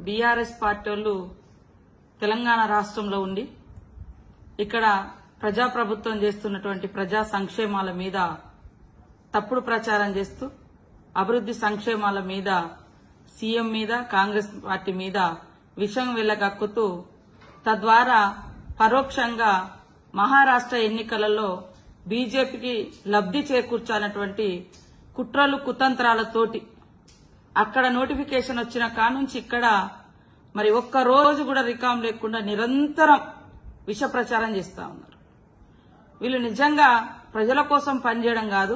BRS party వాళ్ళు తెలంగాణ రాష్ట్రంలో ఉండి ఇక్కడ ప్రజాప్రభుత్వం చేస్తున్నటువంటి ప్రజా సంక్షేమాల మీద తప్పుడు ప్రచారం చేస్తూ అభివృద్ధి సంక్షేమాల మీద సీఎం మీద కాంగ్రెస్ పార్టీ మీద విషం వెళ్లగక్కుతూ తద్వారా పరోక్షంగా మహారాష్ట్ర ఎన్నికలలో బీజేపీకి లబ్ధి చేకూర్చాలన్నటువంటి కుట్రలు కుతంత్రాలతోటి అక్కడ నోటిఫికేషన్ వచ్చిన కానుంచి ఇక్కడ మరి ఒక్క రోజు కూడా రికామ్ లేకుండా నిరంతరం విష ప్రచారం చేస్తా ఉన్నారు. వీళ్ళు నిజంగా ప్రజల కోసం పనిచేయడం కాదు,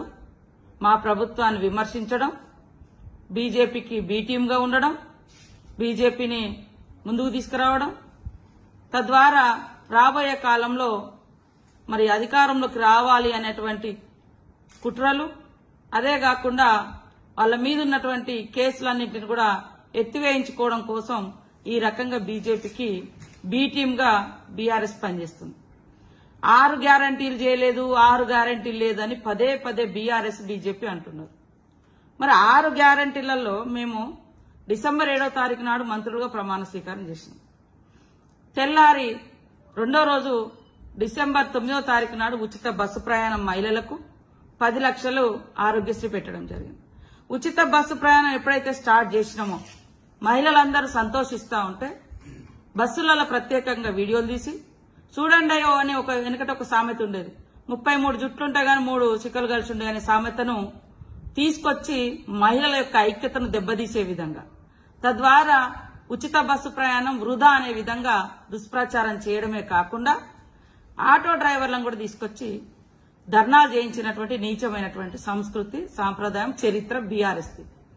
మా ప్రభుత్వాన్ని విమర్శించడం, బీజేపీకి బీ టీంగా ఉండడం, బీజేపీని ముందుకు తీసుకురావడం, తద్వారా రాబోయే కాలంలో మరి అధికారంలోకి రావాలి అనేటువంటి కుట్రలు, అదే కాకుండా వాళ్ళ మీద ఉన్నటువంటి కేసులన్నింటిని కూడా ఎత్తివేయించుకోవడం కోసం ఈ రకంగా బీజేపీకి బీ టీంగా బీఆర్ఎస్ పనిచేస్తుంది. 6 గ్యారంటీలు చేయలేదు, 6 గ్యారంటీలు లేదని పదే పదే బీఆర్ఎస్ బీజేపీ అంటున్నారు. మరి 6 గ్యారంటీలలో మేము డిసెంబర్ 7వ తారీఖు నాడు మంత్రులుగా ప్రమాణ స్వీకారం చేసినాం. తెల్లారి 2వ రోజు డిసెంబర్ 9వ తారీఖు నాడు ఉచిత బస్సు ప్రయాణం మహిళలకు 10 లక్షలు ఆరోగ్యశ్రీ పెట్టడం జరిగింది. ఉచిత బస్సు ప్రయాణం ఎప్పుడైతే స్టార్ట్ చేసినామో మహిళలందరూ సంతోషిస్తా ఉంటే బస్సులలో ప్రత్యేకంగా వీడియోలు తీసి చూడండి అని వెనకట ఒక సామెత ఉండేది, 33 జుట్లుంటే గాని 3 చిక్కలు కలిసి ఉండే అనే సామెతను తీసుకొచ్చి మహిళల యొక్క ఐక్యతను దెబ్బతీసే విధంగా, తద్వారా ఉచిత బస్సు ప్రయాణం వృధా అనే విధంగా దుష్ప్రచారం చేయడమే కాకుండా ఆటో డ్రైవర్లను కూడా తీసుకొచ్చి ధర్నాలు చేయించినటువంటి నీచమైనటువంటి సంస్కృతి, సాంప్రదాయం, చరిత్ర బీఆర్ఎస్ది.